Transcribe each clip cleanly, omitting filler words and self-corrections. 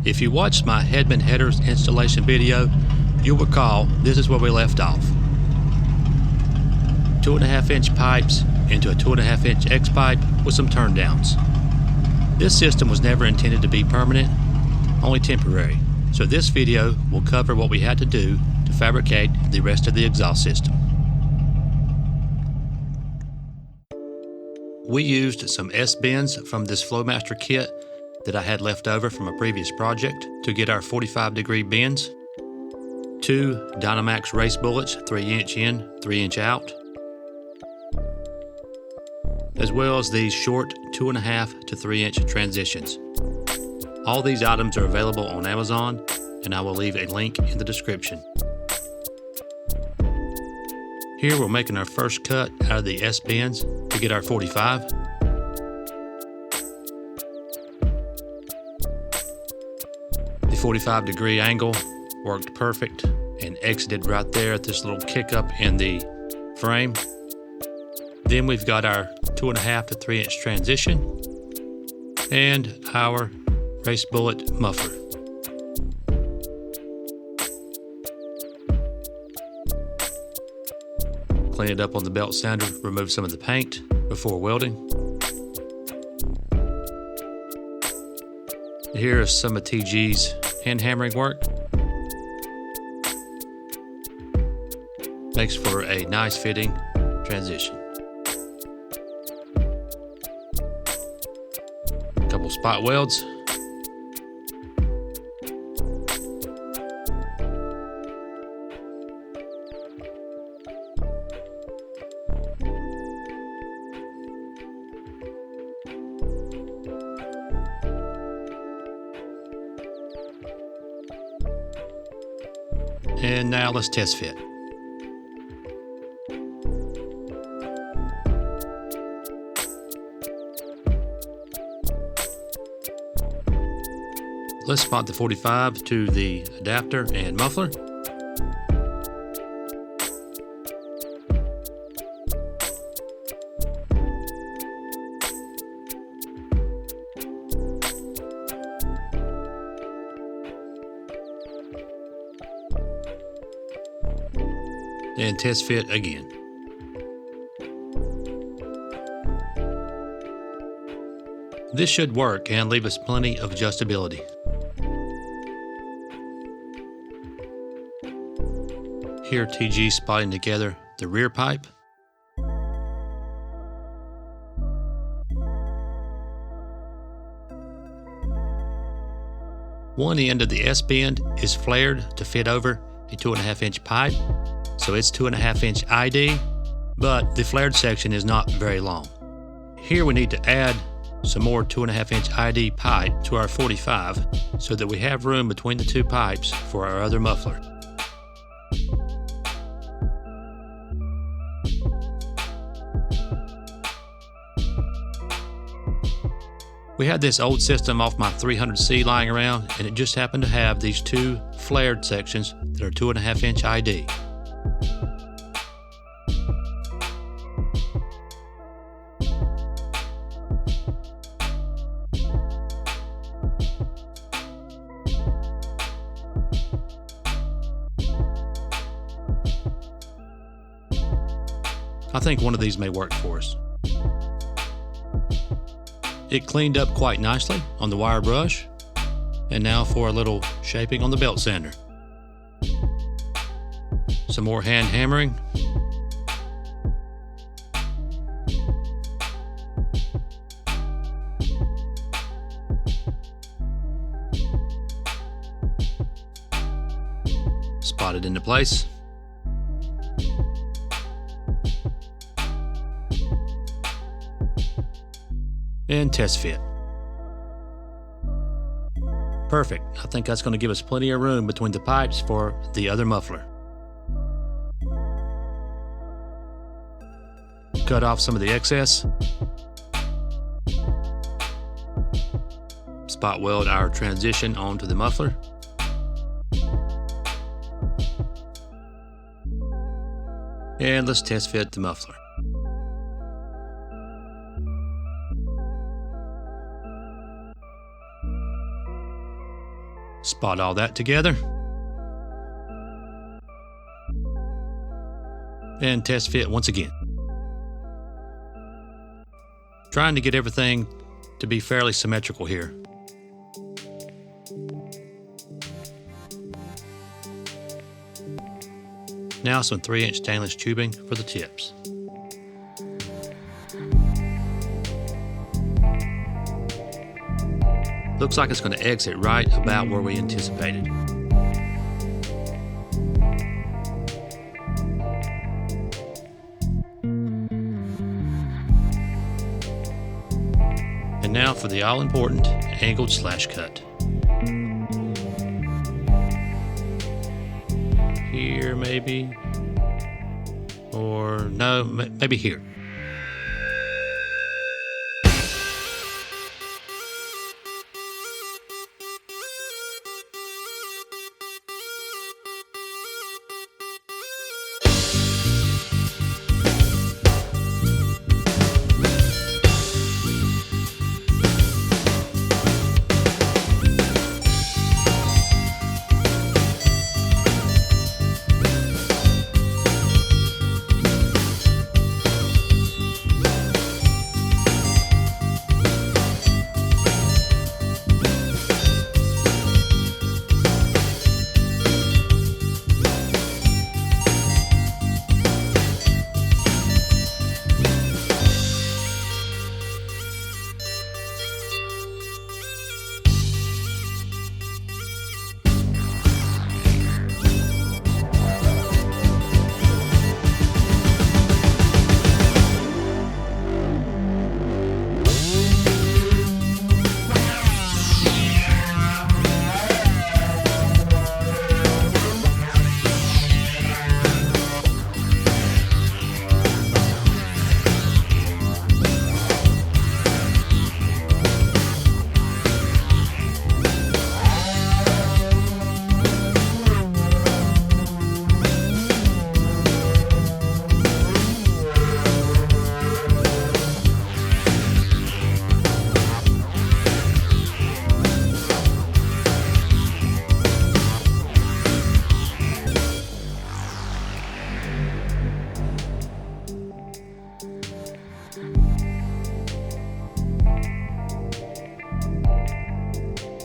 If you watched my Hedman headers installation video, you'll recall this is where we left off. 2.5-inch pipes into a 2.5-inch X pipe with some turn downs. This system was never intended to be permanent, only temporary, so this video will cover what we had to do to fabricate the rest of the exhaust system. We used some S-bends from this Flowmaster kit that I had left over from a previous project to get our 45-degree bends, 2 Dynamax race bullets, 3-inch in, 3-inch out, as well as these short 2.5 to 3-inch transitions. All these items are available on Amazon, and I will leave a link in the description. Here we're making our first cut out of the S-bends to get our 45. The 45-degree angle worked perfect and exited right there at this little kick up in the frame. Then we've got our 2.5 to 3-inch transition and our race bullet muffler. Clean it up on the belt sander, remove some of the paint before welding. Here is some of TG's hand hammering work. Makes for a nice fitting transition. A couple spot welds. And now let's test fit. Let's spot the 45 to the adapter and muffler. And test fit again. This should work and leave us plenty of adjustability. Here TG spotting together the rear pipe. One end of the S-bend is flared to fit over a 2.5-inch pipe, so it's 2.5-inch ID, but the flared section is not very long. Here we need to add some more 2.5-inch ID pipe to our 45 so that we have room between the two pipes for our other muffler. We had this old system off my 300C lying around, and it just happened to have these two flared sections that are 2.5-inch ID. I think one of these may work for us. It cleaned up quite nicely on the wire brush, and now for a little shaping on the belt sander. Some more hand hammering. Spot it into place. And test fit. Perfect. I think that's going to give us plenty of room between the pipes for the other muffler. Cut off some of the excess. Spot weld our transition onto the muffler. And let's test fit the muffler. Spot all that together. And test fit once again. Trying to get everything to be fairly symmetrical here. Now some 3-inch stainless tubing for the tips. Looks like it's going to exit right about where we anticipated. And now for the all-important angled slash cut. Here maybe, or no, maybe here.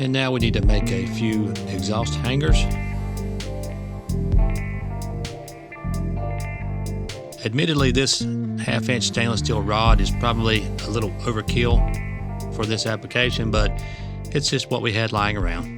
And now we need to make a few exhaust hangers. Admittedly, this 1/2-inch stainless steel rod is probably a little overkill for this application, but it's just what we had lying around.